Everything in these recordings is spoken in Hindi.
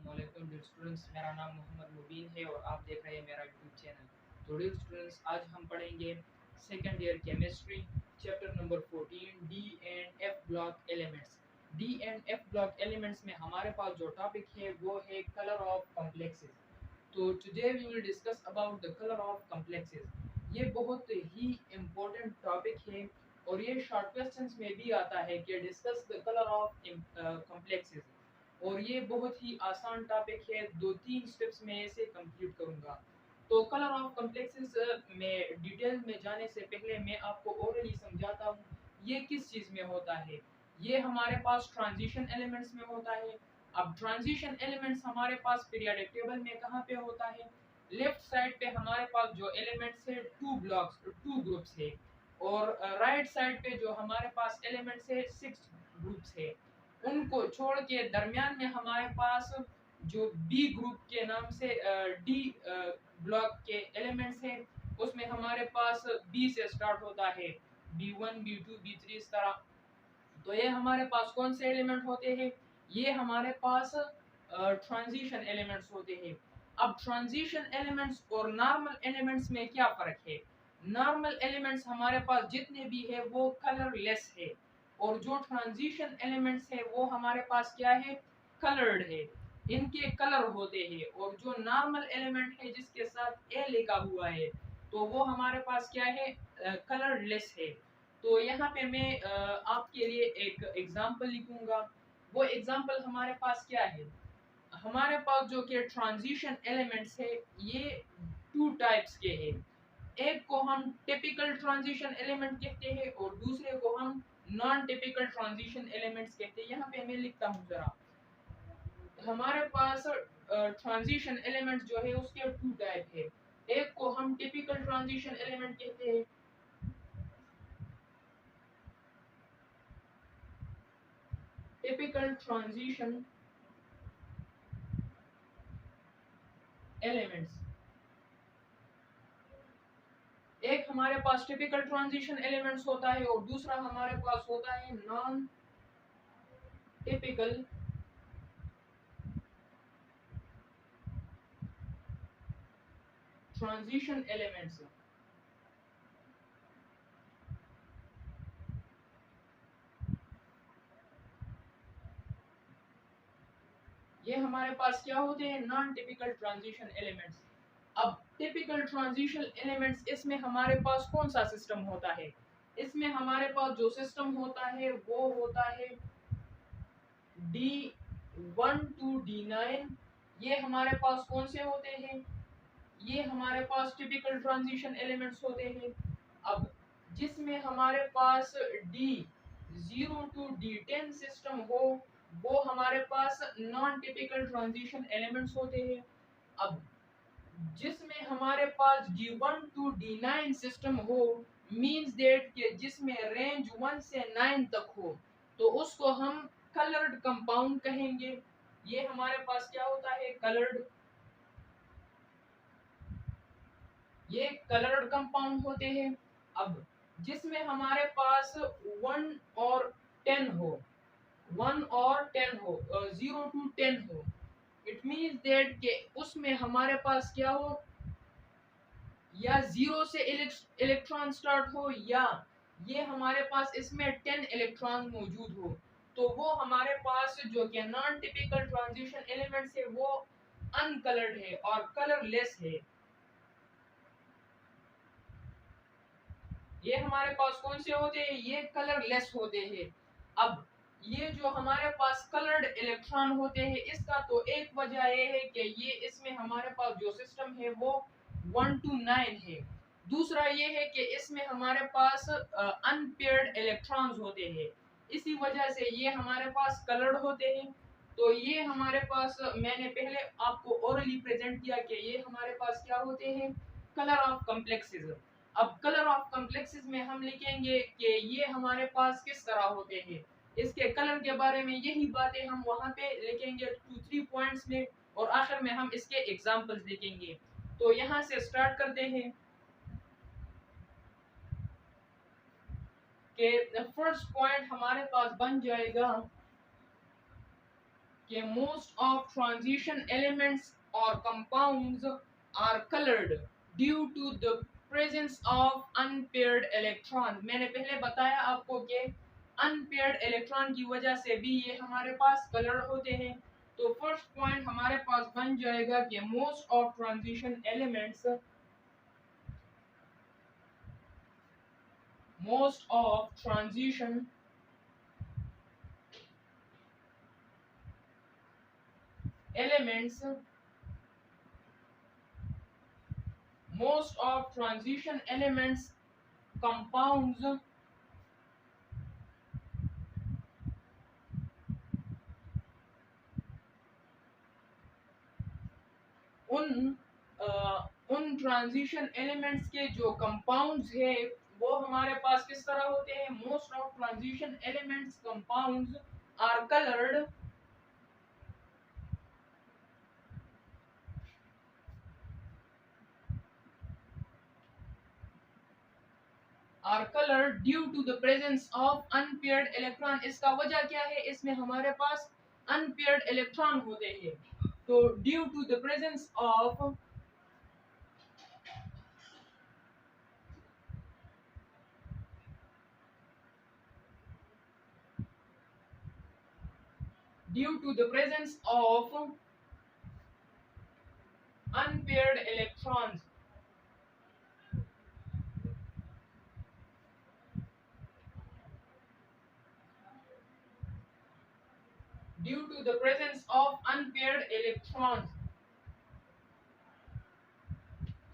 वालेकुम डियर स्टूडेंट्स, मेरा नाम मोहम्मद मुबीन है और आप देख रहे हैं मेरा यूट्यूब चैनल। तो डियर स्टूडेंट्स, आज हम पढ़ेंगे second year chemistry chapter number 14 D and F block elements. D and F block elements में हमारे पास जो टॉपिक है वो है कलर ऑफ कॉम्प्लेक्सेस। तो today we will discuss about the colour of complexes. ये बहुत ही इम्पोर्टेंट टॉपिक है और ये शॉर्ट क्वेश्चंस में भी आता है कि discuss the colour of complexes. और ये बहुत ही आसान टॉपिक है, 2-3 स्टेप्स में इसे कंप्लीट करूंगा। तो कलर ऑफ कॉम्प्लेक्सेस में डिटेल में जाने से पहले मैं आपको ओरली समझाता हूँ ये किस चीज़ में होता है। ये हमारे पास ट्रांजिशन एलिमेंट्स में होता है। अब ट्रांजिशन एलिमेंट्स हमारे पास पीरियोडिक टेबल में कहाँ पे होता है? लेफ्ट साइड पे हमारे पास जो एलिमेंट्स है टू ग्रुप्स है, और राइट साइड पे जो हमारे पास एलिमेंट्स है 6 ग्रुप्स है। उनको छोड़ के दरमियान में हमारे पास जो बी ग्रुप के नाम से डी ब्लॉक के एलिमेंट्स हैं, उसमें हमारे पास बी से स्टार्ट होता है, B1 B2 B3 इस तरह। तो ये हमारे पास कौन से एलिमेंट होते हैं? ये हमारे पास ट्रांजिशन एलिमेंट्स होते हैं। अब ट्रांजिशन एलिमेंट्स और नॉर्मल एलिमेंट्स में क्या फर्क है? नॉर्मल एलिमेंट्स हमारे पास जितने भी है वो कलरलेस है, और जो ट्रांजिशन एलिमेंट्स है वो हमारे पास क्या है? कलर्ड है, इनके कलर होते हैं। और जो नॉर्मल एलिमेंट है जिसके साथ ए लिखा हुआ है, तो वो हमारे पास क्या है? कलरलेस है। तो यहाँ पे मैं आपके लिए एक एग्जाम्पल लिखूंगा। वो एग्जाम्पल हमारे पास क्या है? हमारे पास जो कि ट्रांजिशन एलिमेंट्स है ये टू टाइप्स के हैं। एक को हम टिपिकल ट्रांजिशन एलिमेंट कहते हैं और दूसरे को हम नॉन टिपिकल ट्रांजिशन एलिमेंट्स कहते हैं। यहाँ पे मैं लिखता हूँ जरा। हमारे पास ट्रांजिशन एलिमेंट जो है उसके टू टाइप है। एक को हम टिपिकल ट्रांजिशन एलिमेंट कहते हैं, टिपिकल ट्रांजिशन एलिमेंट्स। एक हमारे पास टिपिकल ट्रांजिशन एलिमेंट्स होता है और दूसरा हमारे पास होता है नॉन टिपिकल ट्रांजिशन एलिमेंट्स। ये हमारे पास क्या होते हैं? Non typical transition elements. अब टिपिकल ट्रांजिशन एलिमेंट्स, इसमें हमारे पास कौन सा सिस्टम होता है? इसमें हमारे पास जो सिस्टम होता है वो होता है D1 to D9। ये हमारे पास कौन से होते हैं? ये हमारे पास टिपिकल ट्रांजिशन एलिमेंट्स होते हैं। अब जिसमें हमारे पास D0 to D10 सिस्टम हो, वो हमारे पास नॉन टिपिकल ट्रांजिशन एलिमेंट्स होते हैं। अब जिसमें हमारे पास D1 to D9 सिस्टम हो, मींस दैट कि जिसमें रेंज 1 से 9 तक हो, तो उसको हम कलर्ड कंपाउंड कहेंगे। ये हमारे पास क्या होता है? कलर्ड। ये कलर्ड कंपाउंड होते हैं। अब जिसमें हमारे पास 1 और 10 हो, 1 और 10 हो, 0 to 10 हो, इट मींस दैट कि उसमें हमारे पास क्या हो? या 0 से इलेक्ट्रॉन स्टार्ट हो, या ये हमारे पास इसमें 10 इलेक्ट्रॉन मौजूद हो, तो वो हमारे पास जो कि नॉन टिपिकल ट्रांजिशन एलिमेंट्स है वो अनकलर्ड है और कलरलेस है। ये हमारे पास कौन से होते हैं? ये कलरलेस होते हैं। अब ये जो हमारे पास कलर्ड इलेक्ट्रॉन होते हैं, इसका तो एक वजह ये है कि ये इसमें हमारे पास जो सिस्टम है वो 1 to 9 है। दूसरा ये है कि इसमें हमारे पास अनपेयर्ड इलेक्ट्रॉन्स होते हैं, इसी वजह से ये हमारे पास कलर्ड होते हैं। तो ये हमारे पास मैंने पहले आपको ओरली प्रेजेंट किया कि ये हमारे पास क्या होते हैं? Colour of complexes. अब कलर ऑफ कॉम्प्लेक्सेस में हम लिखेंगे कि ये हमारे पास किस तरह होते हैं, इसके कलर के बारे में यही बातें हम वहां पे लिखेंगे 2-3 पॉइंट्स में, और आखिर में हम इसके एग्जांपल्स लिखेंगे। तो यहाँ से स्टार्ट करते हैं कि फर्स्ट पॉइंट हमारे पास बन जाएगा कि most of transition elements or compounds are colored due to the presence of unpaired electron। मैंने पहले बताया आपको कि unpaired electron की वजह से भी ये हमारे पास colored होते हैं। तो फर्स्ट पॉइंट हमारे पास बन जाएगा कि most of transition elements most of transition elements compounds उन ट्रांजिशन एलिमेंट्स के जो कंपाउंड्स है वो हमारे पास किस तरह होते हैं। Most of transition elements compounds are coloured due to the presence of unpaired electron. इसका वजह क्या है, इसमें हमारे पास अनपेयर्ड इलेक्ट्रॉन होते हैं। तो due to the presence of unpaired electrons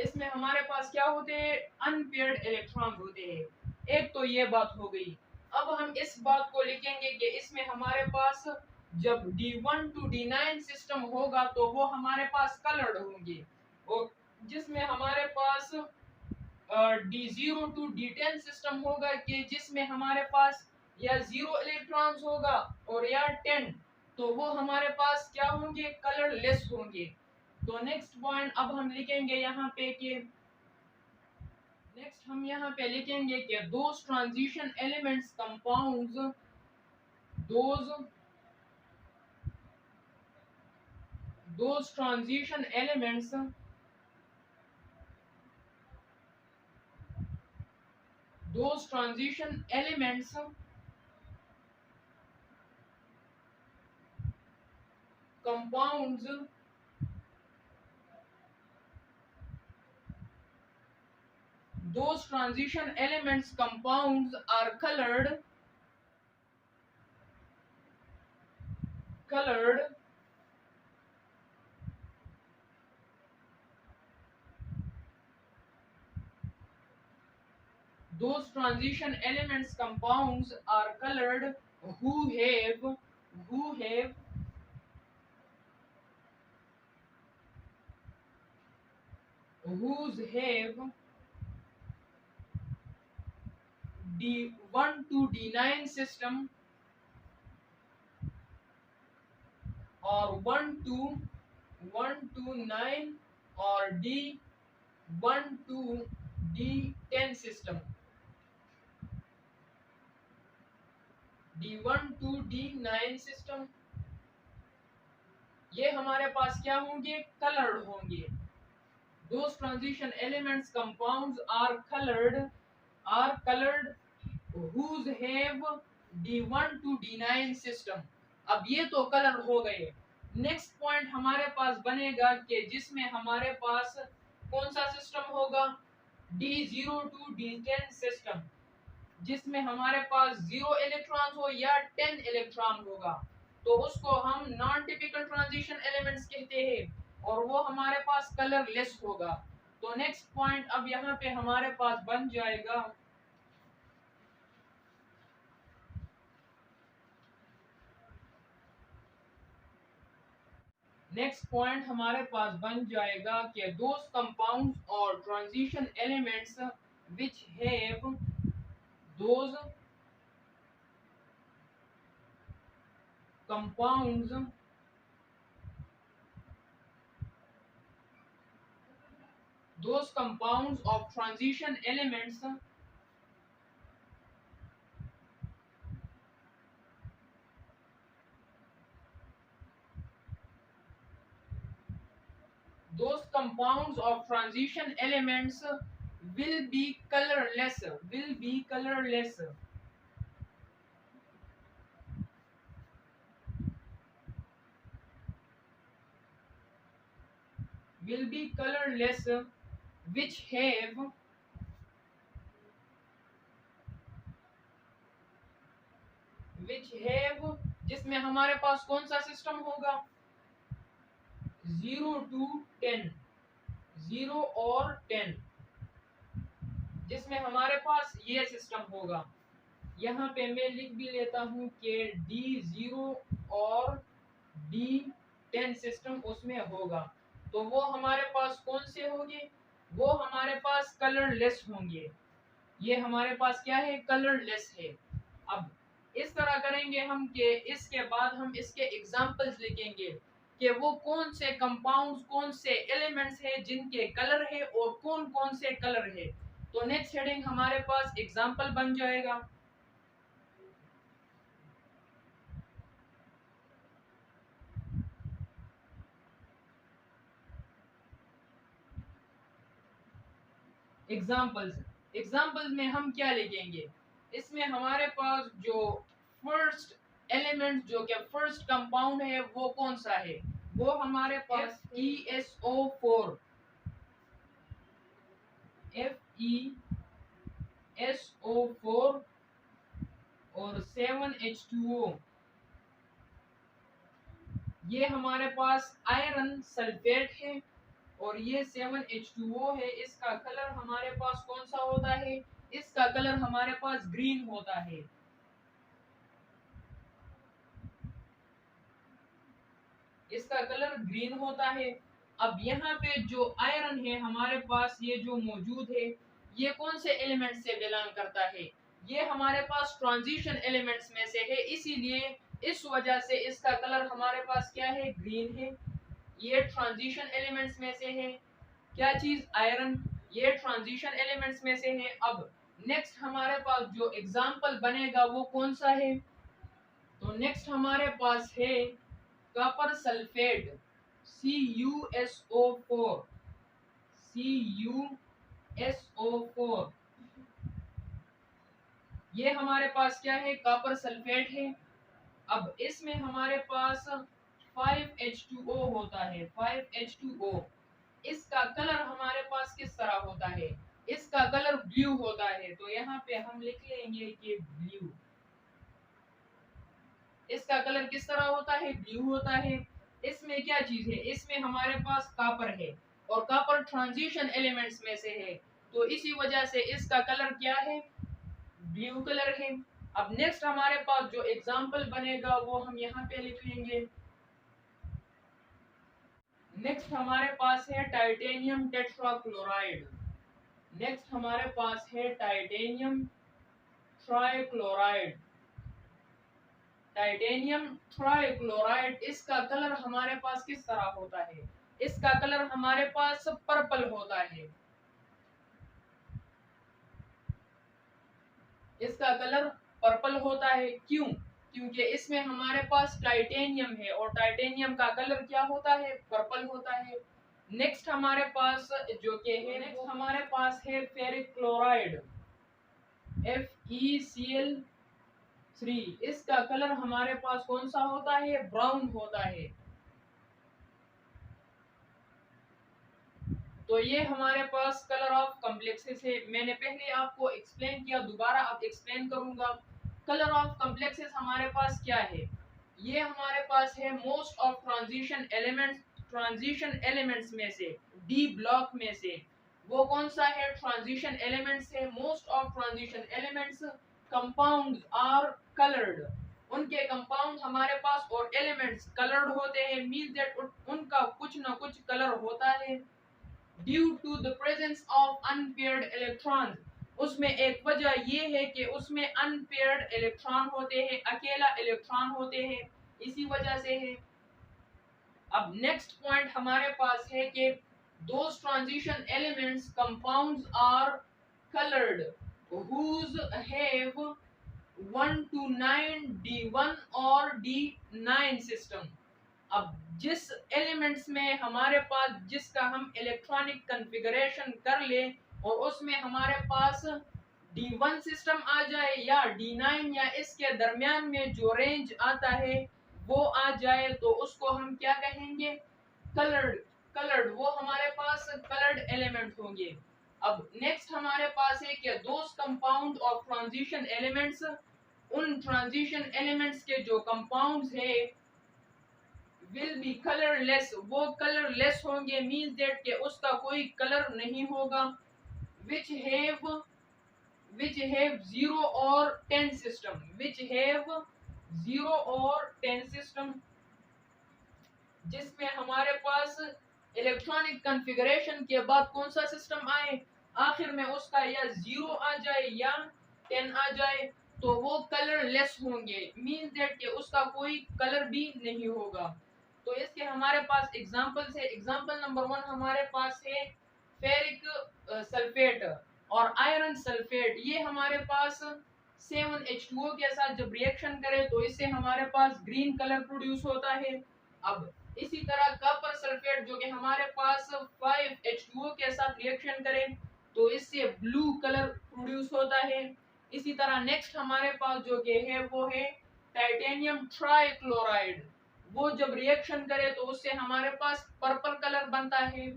इसमें हमारे पास क्या होते हैं, अनपेयर्ड इलेक्ट्रॉन होते हैं। एक तो ये बात हो गई। अब हम इस बात को लिखेंगे कि इसमें हमारे पास जब D1 to D9 सिस्टम होगा तो वो हमारे पास कलर्ड होंगे, और जिसमें हमारे पास D0 to D10 सिस्टम होगा कि जिसमें हमारे पास या 0 इलेक्ट्रॉन्स होगा और या 10, तो वो हमारे पास क्या होंगे, कलरलेस होंगे। तो नेक्स्ट पॉइंट अब हम लिखेंगे यहाँ पे कि those transition elements compounds those transition elements compounds those transition elements compounds are colored those transition elements compounds are colored who have D1 to D9 system or 1 to 9 or D1 to D10 system, D1 to D9 system, ये हमारे पास क्या होंगे, कलर्ड होंगे। Those transition elements compounds are colored whose have D1 to D9 system. अब ये तो कलर हो गए। नेक्स्ट पॉइंट हमारे पास बनेगा कि जिसमें हमारे पास कौन सा सिस्टम होगा, D0 to D10 सिस्टम, जिसमें हमारे पास 0 इलेक्ट्रॉन हो या 10 इलेक्ट्रॉन होगा, तो उसको हम नॉन टिपिकल ट्रांजिशन एलिमेंट्स कहते हैं और वो हमारे पास कलरलेस होगा। तो नेक्स्ट पॉइंट अब यहाँ पे हमारे पास बन जाएगा कि दोस कंपाउंड्स और transition elements which have those compounds of transition elements those compounds of transition elements will be colorless, will be colorless. Will be colorless, which have जिसमें हमारे पास कौन सा सिस्टम होगा, 0 to 10, 0 और 10, जिसमें हमारे पास ये सिस्टम होगा। यहाँ पे मैं लिख भी लेता हूँ कि D0 और D10 सिस्टम उसमें होगा। तो वो हमारे पास कौन से होंगे, वो हमारे पास कलरलेस होंगे। ये हमारे पास क्या है, कलरलेस है। अब इस तरह करेंगे हम कि इसके बाद हम इसके एग्जांपल्स लिखेंगे कि वो कौन से कंपाउंड्स, कौन से एलिमेंट्स हैं जिनके कलर है और कौन कौन से कलर है। तो नेक्स्ट हेडिंग हमारे पास एग्जांपल बन जाएगा। एग्जांपल्स में हम क्या लिखेंगे, इसमें हमारे पास जो फर्स्ट एलिमेंट, जो कि फर्स्ट कंपाउंड है, वो कौन सा है, वो हमारे पास FeSO4, FeSO4 और 7H2O। ये हमारे पास आयरन सल्फेट है और ये 7H2O है। इसका कलर हमारे पास कौन सा होता है, इसका कलर हमारे पास ग्रीन होता है। इसका कलर ग्रीन होता है। अब यहाँ पे जो आयरन है हमारे पास, ये जो मौजूद है, ये कौन से एलिमेंट से बिलोंग करता है, ये हमारे पास ट्रांजिशन एलिमेंट्स में से है, इसीलिए इस वजह से इसका कलर हमारे पास क्या है, ग्रीन है। ये ट्रांजिशन एलिमेंट्स में से है, क्या चीज, आयरन, ये ट्रांजिशन एलिमेंट्स में से है। अब नेक्स्ट हमारे पास जो एग्जांपल बनेगा वो कौन सा है, तो नेक्स्ट हमारे पास है कॉपर सल्फेट, CuSO4, CuSO4। ये हमारे पास क्या है, कॉपर सल्फेट है। अब इसमें हमारे पास 5H2O होता है, 5H2O। इसका कलर हमारे पास किस तरह होता है, इसका कलर ब्लू होता है। तो यहाँ पे हम लिख लेंगे कि ब्लू। इसका कलर किस तरह होता है, ब्लू होता है। इसमें क्या चीज है, इसमें हमारे पास कॉपर है और कॉपर ट्रांजिशन एलिमेंट्स में से है, तो इसी वजह से इसका कलर क्या है, ब्लू कलर है। अब नेक्स्ट हमारे पास जो एग्जांपल बनेगा वो हम यहाँ पे लिख लेंगे। नेक्स्ट हमारे पास है टाइटेनियम टेट्राक्लोराइड। नेक्स्ट हमारे पास है टाइटेनियम ट्राइक्लोराइड। टाइटेनियम ट्राइक्लोराइड, इसका कलर हमारे पास किस तरह होता है, इसका कलर हमारे पास पर्पल होता है। इसका कलर पर्पल होता है, क्यों, क्योंकि इसमें हमारे पास टाइटेनियम है और टाइटेनियम का कलर क्या होता है, पर्पल होता है। नेक्स्ट हमारे पास जो के है, नेक्स्ट हमारे पास है फेरिक क्लोराइड, FeCl3। इसका कलर हमारे पास कौन सा होता है, ब्राउन होता है। तो ये हमारे पास कलर ऑफ कॉम्प्लेक्सेस है। मैंने पहले आपको एक्सप्लेन किया, दोबारा अब एक्सप्लेन करूंगा। कलर ऑफ कॉम्प्लेक्सेस हमारे पास क्या है, ये हमारे पास है most of transition elements. Transition elements में से डी ब्लॉक में से वो कौन सा है, ट्रांजिशन एलिमेंट्स है। Most of transition elements compounds are coloured, उनके कंपाउंड हमारे पास और एलिमेंट्स कलर्ड होते हैं, मींस दैट उनका कुछ ना कुछ कलर होता है। Due to the presence of unpaired electron, उसमें एक वजह ये है कि उसमें अनपेयर्ड इलेक्ट्रॉन होते हैं, अकेला इलेक्ट्रॉन होते हैं, इसी वजह से है। अब नेक्स्ट पॉइंट हमारे पास है कि those transition elements compounds are coloured whose have 1 to 9 D1 और D9 सिस्टम। अब जिस एलिमेंट्स में हमारे पास जिसका हम इलेक्ट्रॉनिक कॉन्फ़िगरेशन कर ले और उसमें हमारे पास D1 सिस्टम आ जाए या D9 या इसके दरमियान में जो रेंज आता है वो आ जाए, तो उसको हम क्या कहेंगे? कलर्ड। कलर्ड वो हमारे पास कलर्ड एलिमेंट होंगे। अब नेक्स्ट हमारे पास है कि दोस कंपाउंड ऑफ ट्रांजिशन एलिमेंट्स, उन ट्रांजिशन एलिमेंट्स के जो कंपाउंड्स है विल बी कलरलेस, वो कलरलेस होंगे, मींस दैट कि उसका कोई कलर नहीं होगा। विच हैव 0 और 10 सिस्टम, विच हैव 0 और 10 सिस्टम, जिसमें हमारे पास इलेक्ट्रॉनिक कॉन्फ़िगरेशन के बाद कौन सा सिस्टम आए, आखिर में उसका या 0 आ जाए या 10 आ जाए, तो वो कलरलेस होंगे, मींस दैट कि उसका कोई कलर भी नहीं होगा। तो इसके हमारे पास एग्जांपल्स है। एग्जांपल नंबर 1 हमारे पास है फेरिक सल्फेट और आयरन सल्फेट। ये हमारे पास 7H2O के साथ जब रिएक्शन करे तो इससे हमारे पास ग्रीन कलर प्रोड्यूस होता है। अब इसी तरह कॉपर सल्फेट जो कि हमारे पास 5H2O के साथ रिएक्शन करे तो इससे ब्लू कलर प्रोड्यूस होता है। इसी तरह नेक्स्ट हमारे पास जो कि है वो है टाइटेनियम ट्राइक्लोराइड, वो जब रिएक्शन करे तो उससे हमारे पास पर्पल कलर बनता है।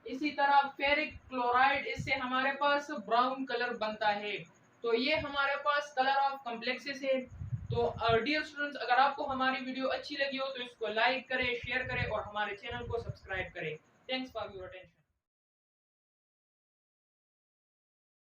इसी तरह फेरिक क्लोराइड, इससे हमारे पास ब्राउन कलर बनता है। तो ये हमारे पास कलर ऑफ कॉम्प्लेक्सेस है। तो डियर स्टूडेंट्स, अगर आपको हमारी वीडियो अच्छी लगी हो तो इसको लाइक करें, शेयर करें और हमारे चैनल को सब्सक्राइब करें। Thanks for your attention.